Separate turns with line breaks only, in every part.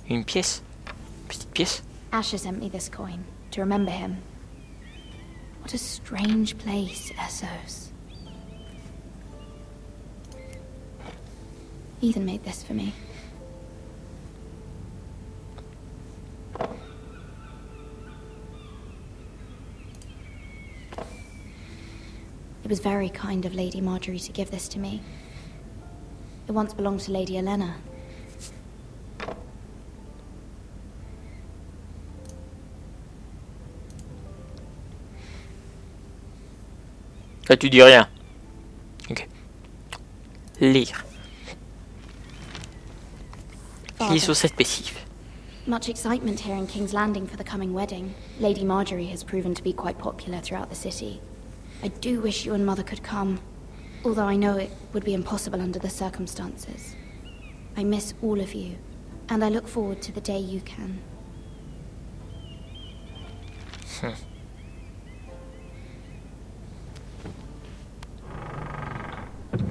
Une pièce. Petite pièce.
Asher sent me this coin to remember him. What a strange place, Essos. Ethan made this for me. It was very kind of Lady Marjorie to give this to me. It once belonged to Lady Elena.
Là, tu dis rien. Ok. Lire. Lis sur cette passive.
Much excitement here in King's Landing for the coming wedding. Lady Marjorie has proven to be quite popular throughout the city. I do wish you and Mother could come, although I know it would be impossible under the circumstances. I miss all of you, and I look forward to the day you can.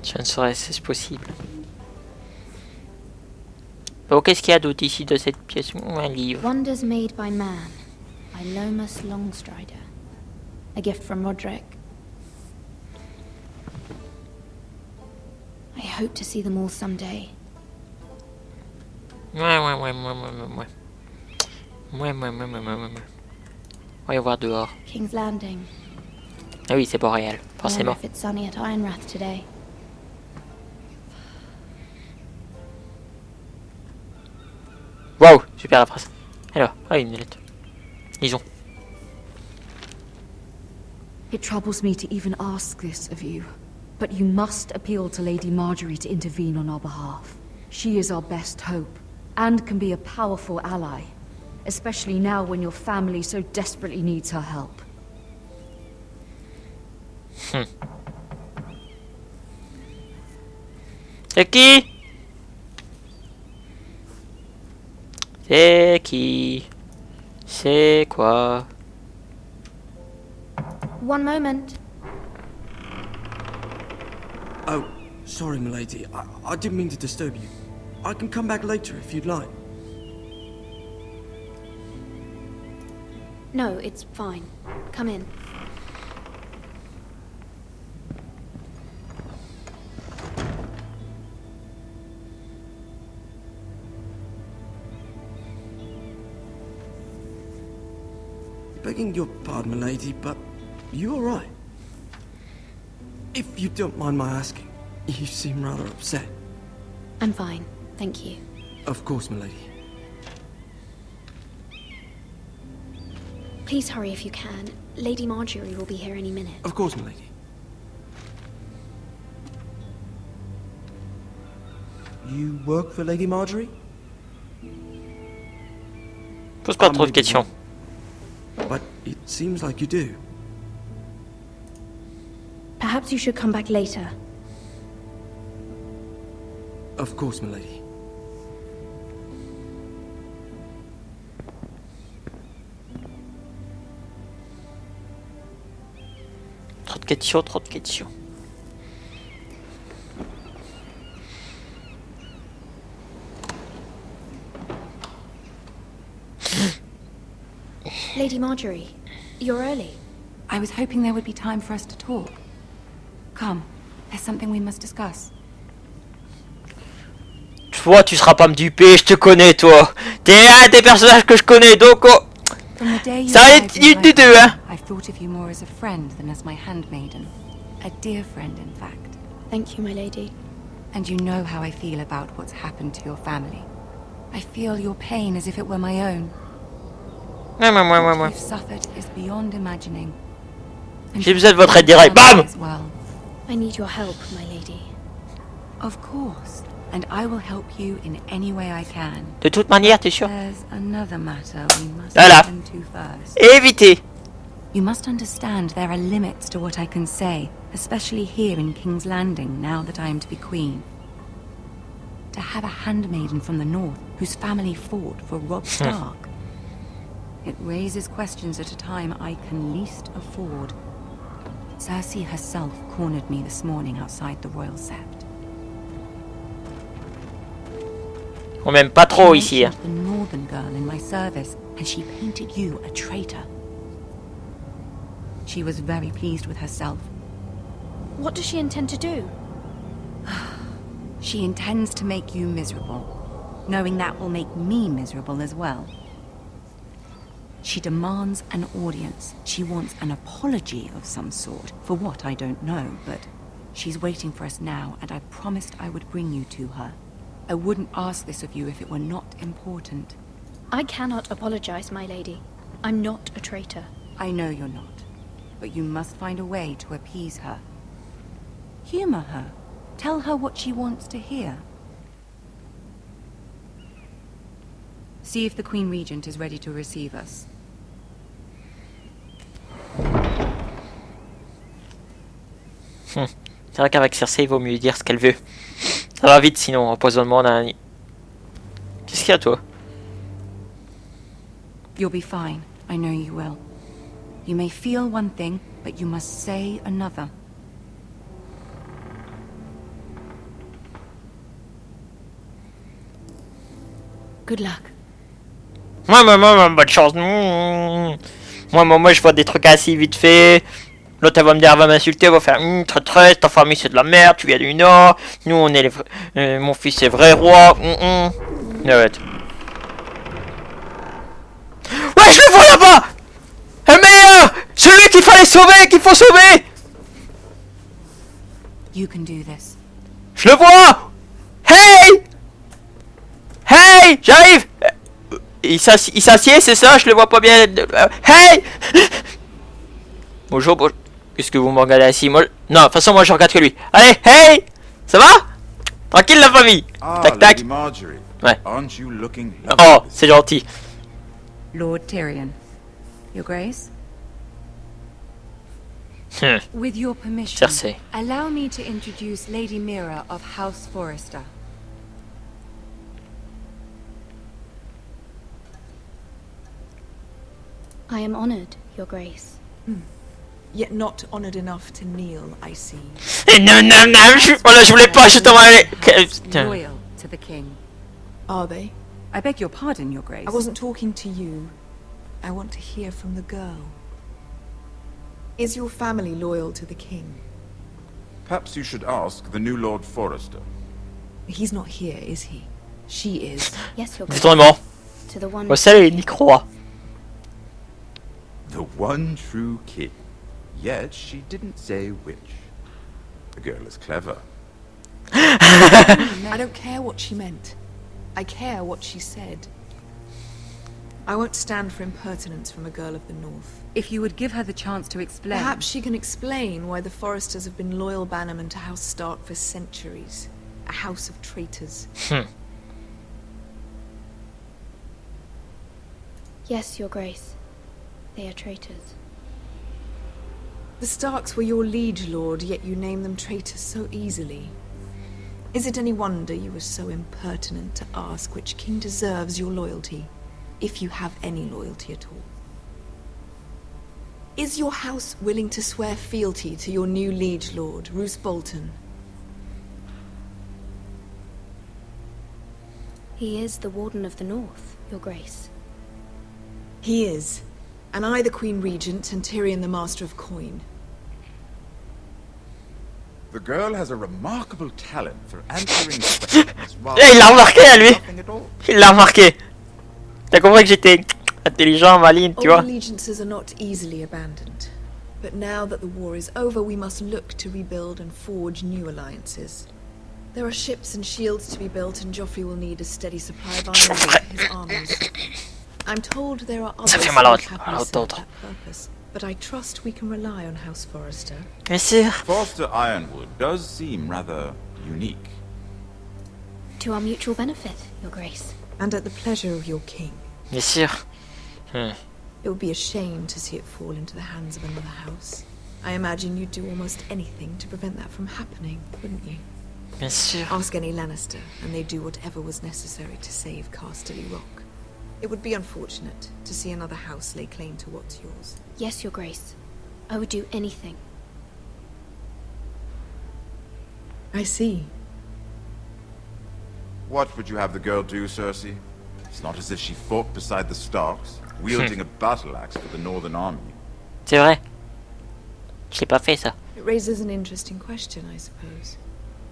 Je ne saurais si c'est possible. Bon, qu'est-ce qu'il y a d'autre ici de cette pièce? Un livre.
Wonders Made by Man, by Lomas Longstrider. A gift from Roderick. I hope to see them all someday.
Ouais. On va y voir dehors.
King's Landing.
Ah oui, c'est boréal, forcément.
I wonder if it's sunny at Ironrath today.
Waouh, super la phrase. Alors, une lettre. Lisons.
It troubles me to even ask this of you, but you must appeal to Lady Marjorie to intervene on our behalf. She is our best hope, and can be a powerful ally, especially now when your family so desperately needs her help.
C'est qui? C'est qui? C'est quoi?
One moment.
Oh, sorry, milady. I didn't mean to disturb you. I can come back later if you'd like.
No, it's fine. Come in.
Begging your pardon, milady, but you all right? If you don't mind my asking, you seem rather upset.
I'm fine, thank you.
Of course, milady.
Please hurry if you can. Lady Marjorie will be here any minute.
Of course, milady. You work for Lady Marjorie?
Pose pas trop de questions.
But it seems like you do.
Perhaps you should come back later.
Of course, milady.
Trop de questions, trop de questions.
Lady Marjorie, you're early.
I was hoping there would be time for us to talk. Come, there's something we must discuss.
Toi, tu seras pas me duper, je te connais, toi. T'es un des personnages que je connais, donc oh.
From the day you
Ça va
arrived
être
in
une
my
des deux,
home,
hein.
I've thought of you more as a friend than as my handmaiden. A dear friend, in fact.
Thank you, my lady.
And you know how I feel about what's happened to your family. I feel your pain as if it were my own. What you've suffered is beyond imagining. And
J'ai besoin de votre aide directe. Bam!
as well.
I need your help, my lady.
Of course. And I will help you in any way I can.
De toute manière, t'es sûr?
There's another matter we must
Voilà.
attend to first.
Évitez.
You must understand there are limits to what I can say, especially here in King's Landing, now that I am to be queen. To have a handmaiden from the north whose family fought for Robb Stark. It raises questions at a time I can least afford. Cersei herself cornered me this morning outside the royal sept.
On m'aime pas trop
She
ici. Hein.
mentioned the northern girl in my service, and she painted you a traitor. She was very pleased with herself.
What does she intend to do?
She intends to make you miserable, knowing that will make me miserable as well. She demands an audience. She wants an apology of some sort, for what I don't know, but she's waiting for us now, and I promised I would bring you to her. I wouldn't ask this of you if it were not important.
I cannot apologize, my lady. I'm not a traitor.
I know you're not, but you must find a way to appease her. Humor her. Tell her what she wants to hear. See if the Queen Regent is ready to receive us.
C'est vrai qu'avec Cersei, il vaut mieux dire ce qu'elle veut. Ça va vite sinon, empoisonnement d'un... Qu'est-ce qu'il y a toi?
You'll be fine. I know you will. You may feel one thing, but you must say another.
Good luck.
Bonne chance. Moi, je vois des trucs assez vite fait. L'autre, elle va me dire, elle va m'insulter, elle va faire très, ta famille c'est de la merde, tu viens du Nord. Nous, on est les mon fils est vrai roi. Arrête. Ouais, je le vois là-bas. Le meilleur, celui qu'il fallait sauver, qu'il faut sauver.
You can do this.
Je le vois. Hey, hey, j'arrive. Il s'assied, c'est ça, je le vois pas bien. Hey. Bonjour, bonjour. Qu'est-ce que vous me regardez assis? Moi, non, de toute façon, moi je regarde que lui. Allez, hey! Ça va? Tranquille la famille. Tac tac.
Marjorie.
Ouais.
Aren't you looking
Oh, c'est gentil.
Lord Tyrion. Your Grace? With your permission,
Cersei.
allow me to introduce Lady Mira of House Forrester.
I am honored, Your Grace.
Yet not honored enough to kneel, I see.
Non, voilà, je voulais pas, je t'en allais.
Loyal to the king.
Are they?
I beg your pardon, Your Grace.
I wasn't talking to you. I want to hear from the girl. Is your family loyal to the king?
Perhaps you should ask the new Lord Forrester.
He's not here, is he? She is.
Yes, Your Grace.
Détournement.
To the one.
Oh, salut, Nicroix.
The one true king. Yet she didn't say which. The girl is clever.
I don't care what she meant. I care what she said. I won't stand for impertinence from a girl of the North.
If you would give her the chance to explain.
Perhaps she can explain why the Forresters have been loyal bannermen to House Stark for centuries. A house of traitors.
Yes, Your Grace. They are traitors.
The Starks were your liege lord, yet you name them traitors so easily. Is it any wonder you were so impertinent to ask which king deserves your loyalty, if you have any loyalty at all? Is your house willing to swear fealty to your new liege lord, Roose Bolton?
He is the Warden of the North, Your Grace.
He is. And I the Queen Regent, and Tyrion the Master of Coin.
The girl has a remarkable talent for answering questions while
Il l'a remarqué à lui.
nothing at all.
Il l'a remarqué. T'as compris que j'étais intelligent, maligne, tu vois?
Old allegiances are not easily abandoned. But now that the war is over, we must look to rebuild and forge new alliances. There are ships and shields to be built, and Joffrey will need a steady supply of iron for his armies. I'm told there are others
Ça fait
who
mal
would happily
à
serve
l'autre.
that purpose, but I trust we can rely on House Forrester.
Bien sûr.
Forster Ironwood does seem rather unique.
To our mutual benefit, Your Grace.
And at the pleasure of your king.
Bien sûr.
It would be a shame to see it fall into the hands of another house. I imagine you'd do almost anything to prevent that from happening, wouldn't you?
Bien sûr.
Ask any Lannister, and they'd do whatever was necessary to save Casterly Rock. It would be unfortunate to see another house lay claim to what's yours.
Yes, Your Grace. I would do anything.
I see.
What would you have the girl do, Cersei? It's not as if she fought beside the Starks, wielding a battle axe for the Northern Army.
C'est vrai. Je l'ai pas fait ça.
It raises an interesting question, I suppose.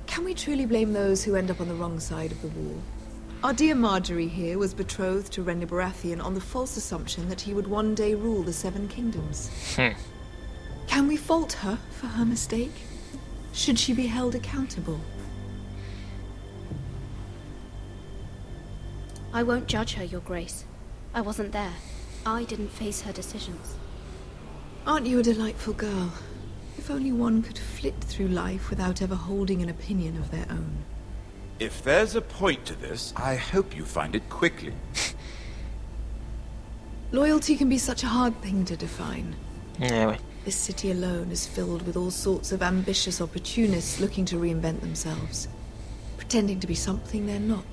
Can we truly blame those who end up on the wrong side of the wall? Our dear Marjorie here was betrothed to Renly Baratheon on the false assumption that he would one day rule the Seven Kingdoms. Can we fault her for her mistake? Should she be held accountable?
I won't judge her, Your Grace. I wasn't there. I didn't face her decisions.
Aren't you a delightful girl? If only one could flit through life without ever holding an opinion of their own.
If there's a point to this, I hope you find it quickly.
Loyalty can be such a hard thing to define.
Ouais.
This city alone is filled with all sorts of ambitious opportunists looking to reinvent themselves, pretending to be something they're not.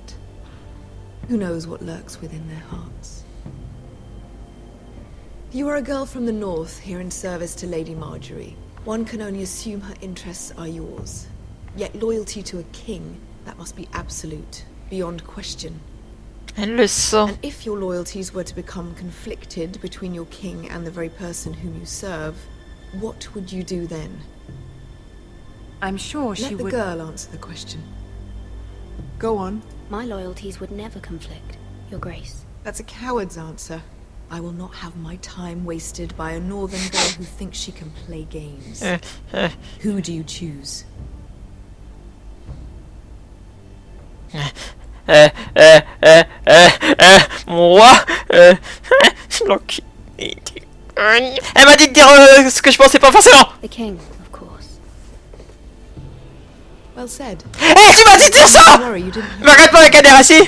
Who knows what lurks within their hearts? You are a girl from the north, here in service to Lady Marjorie. One can only assume her interests are yours. Yet loyalty to a king, that must be absolute, beyond question.
Elle le sent.
And if your loyalties were to become conflicted between your king and the very person whom you serve, what would you do then?
I'm sure she
Let the
would...
girl answer the question. Go on.
My loyalties would never conflict, Your Grace.
That's a coward's answer. I will not have my time wasted by a northern girl who thinks she can play games. Who do you choose?
Moi, elle m'a dit de dire ce que je pensais pas forcément.
The king, of course.
Well said.
Eh, tu m'as dit de dire ça.
Sorry, you didn't
Mais regarde pas la caméra ici.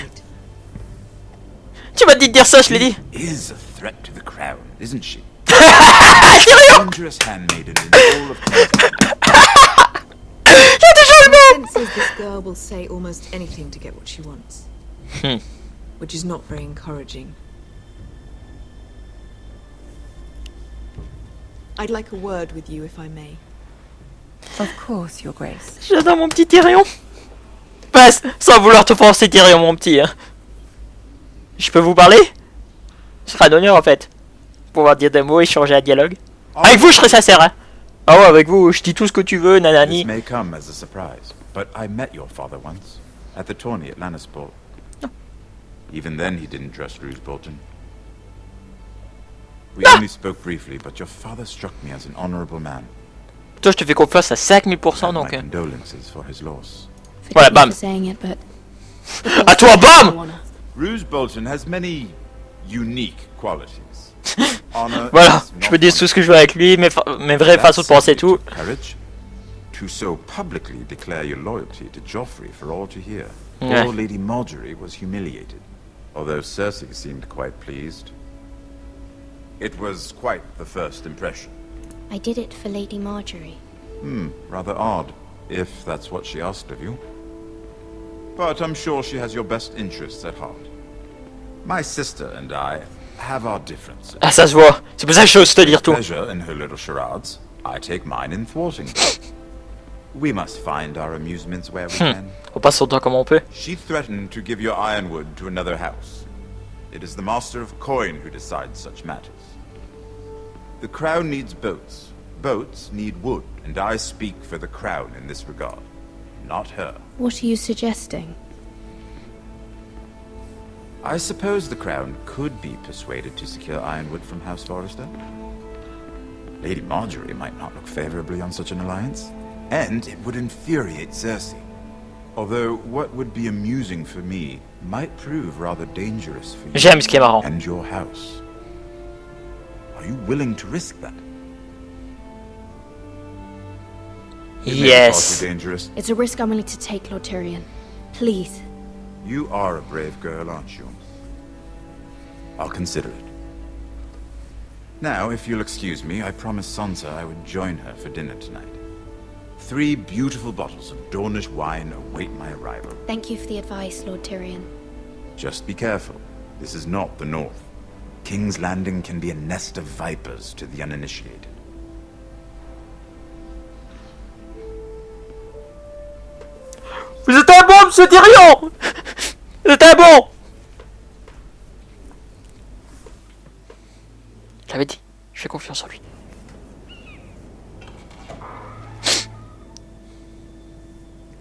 Tu m'as dit de dire ça, je l'ai dit.
Is a threat to the crown, isn't she?
Tyrion.
Dangerous handmaiden in all of
J'ai déjà le mot.
My sense is this girl will say almost anything to get what she wants. Which is not very encouraging. I'd like a word with you, if I may.
Of course, Your Grace.
J'adore mon petit Tyrion. Bah, sans vouloir te forcer Tyrion, mon petit. Hein. Je peux vous parler? Ce sera un honneur en fait. Pouvoir dire des mots, échanger un dialogue. Avec vous, je serai sincère. Hein. Ah ouais, avec vous, je dis tout ce que tu veux, nanani.
This may come as a surprise, but I met your father once, at the tourney at Lannisport. Even then he didn't trust Roose Bolton. We only spoke briefly, but your father struck me as an honorable man.
Toi, je te fais confiance à 5000%,
And
donc...
my condolences for his loss.
Voilà,
Forgive me
bam.
for saying it, but...
À toi, bam.
Roose Bolton has many unique qualities. Honor
Voilà,
is
je
not
peux dire
one
tout ce que je veux avec lui, mes vraies façons de penser et tout.
Courage to so publicly declare your loyalty to Joffrey for all to hear.
Yeah.
Poor Lady Marjorie was humiliated, although Cersei seemed quite pleased. It was quite the first impression.
I did it for Lady Marjorie.
Rather odd, if that's what she asked of you. But I'm sure she has your best interests at heart. My sister and I have our differences.
Ah, ça se voit. C'est pour ça que je ose te dire tout.
Pleasure in her little charades. I take mine in thwarting them. We must find our amusements where we can.
On passe son temps comme on peut.
She threatened to give your ironwood to another house. It is the Master of Coin who decides such matters. The Crown needs boats. Boats need wood, and I speak for the Crown in this regard. Not her.
What are you suggesting?
I suppose the Crown could be persuaded to secure ironwood from House Forrester. Lady Marjorie might not look favorably on such an alliance, and it would infuriate Cersei. Although what would be amusing for me might prove rather dangerous for you
J'aime ce qui est marrant.
and your house. Are you willing to risk that? It may be far
Yes.
too dangerous.
It's a risk I'm willing to take, Lord Tyrion. Please.
You are a brave girl, aren't you? I'll consider it. Now, if you'll excuse me, I promised Sansa I would join her for dinner tonight. 3 beautiful bottles of Dornish wine await my arrival.
Thank you for the advice, Lord Tyrion.
Just be careful. This is not the North. King's Landing can be a nest of vipers to the uninitiated.
Vous êtes un bon, monsieur Tyrion. C'était bon. Je l'avais dit, je fais confiance en lui.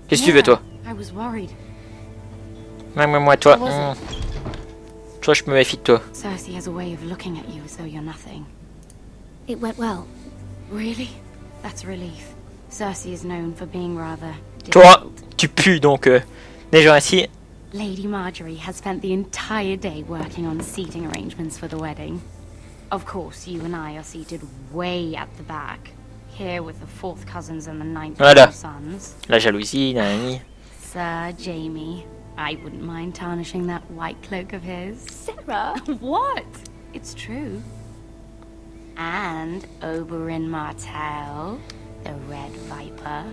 Qu'est-ce que tu veux, toi?
I was worried.
Moi, toi. Toi, je me méfie de toi.
Cersei has a way of looking at you as though you're nothing.
It went well.
Really? That's a relief. Cersei is known for being rather
Toi,
difficult.
tu pues donc. Les gens ici.
Lady Marjorie has spent the entire day working on seating arrangements for the wedding. Of course, you and I are seated way at the back. Here with the fourth cousins and the ninth
Voilà.
sons.
La jalousie, nanani.
Sir Jamie, I wouldn't mind tarnishing that white cloak of his.
Sarah!
What? It's true. And Oberyn Martell, the Red Viper.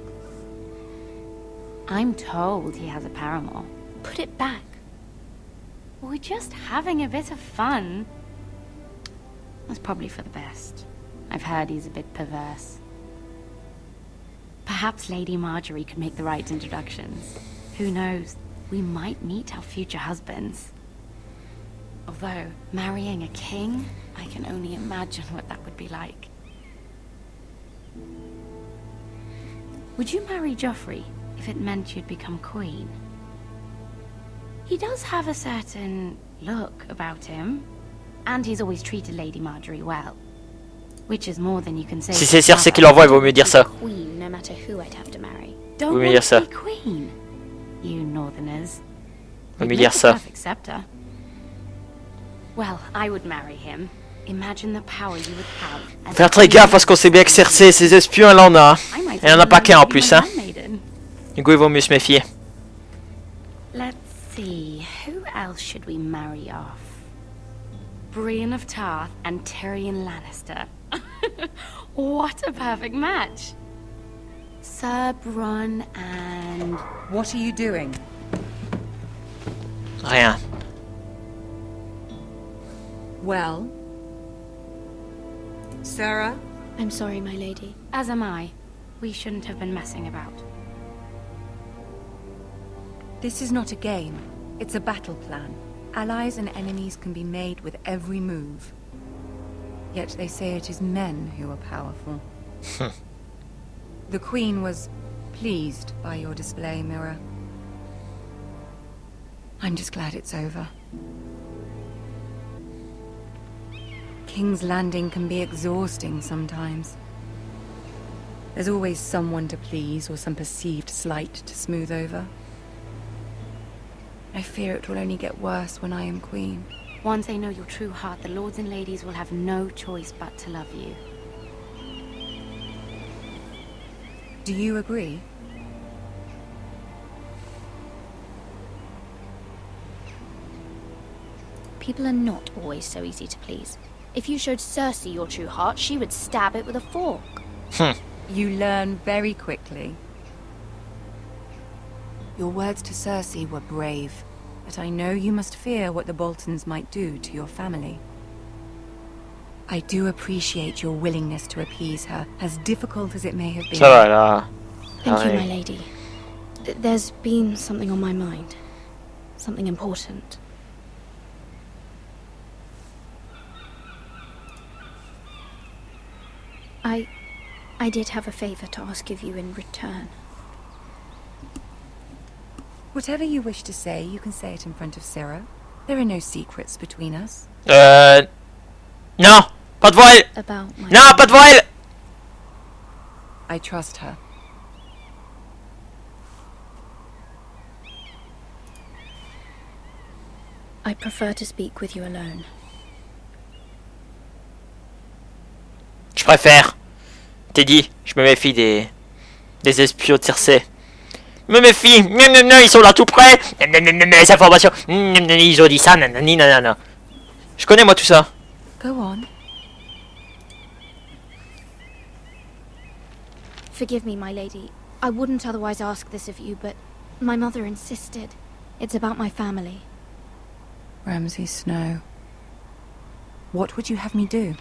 I'm told he has a paramour.
Put it back.
We're just having a bit of fun. That's probably for the best. I've heard he's a bit perverse. Perhaps Lady Marjorie could make the right introductions. Who knows? We might meet our future husbands. Although, marrying a king, I can only imagine what that would be like. Would you marry Joffrey if it meant you'd become queen? He does have a certain look about him, and he's always treated Lady Marjorie well. Which is more than you can say.
Si c'est Cersei qui l'envoie, il vaut mieux dire ça.
Queen, no matter who I'd have to marry.
Don't
Vaut mieux
want
dire ça.
to be queen, you Northerners.
Vaut
You'd
mieux
make
dire
a
ça.
perfect scepter. Well, I would marry him. Imagine the power you would have. as
Faire très gaffe parce qu'on sait bien que Cersei, ses espions, elle en a.
I might
Elle en a
even
pas
learn
qu'un
to
en
be
plus,
my
hein.
handmaiden.
Du coup, il vaut mieux se méfier.
Let's see, who else should we marry off? Brienne of Tarth and Tyrion Lannister. What a perfect match! Sir Bronn and...
What are you doing?
Rien.
Well? Sarah?
I'm sorry, my lady.
As am I. We shouldn't have been messing about. This is not a game. It's a battle plan. Allies and enemies can be made with every move. Yet they say it is men who are powerful. The Queen was pleased by your display, Mirror. I'm just glad it's over. King's Landing can be exhausting sometimes. There's always someone to please or some perceived slight to smooth over. I fear it will only get worse when I am queen. Once they know your true heart, the lords and ladies will have no choice but to love you. Do you agree?
People are not always so easy to please. If you showed Cersei your true heart, she would stab it with a fork.
You learn very quickly. Your words to Cersei were brave, but I know you must fear what the Boltons might do to your family. I do appreciate your willingness to appease her, as difficult as it may have been.
Ça va là.
Thank you, my
Arrête.
lady. There's been something on my mind. Something important. I did have a favor to ask of you in return.
Whatever you wish to say, you can say it in front of Sarah. There are no secrets between us.
Non, pas de voile.
About my...
Non, pas de voile.
I trust her.
I prefer to speak with you alone.
Je préfère. T'es dit, je me méfie des espions de Cersei. Je me méfie. Ils sont là tout près. Les informations. Ils ont dit ça. Nanana. Je connais moi tout ça.
Go on.
Forgive me, my lady. I wouldn't otherwise ask this of you, but my mother insisted. It's about my family.
Ramsay Snow. What would you have me do?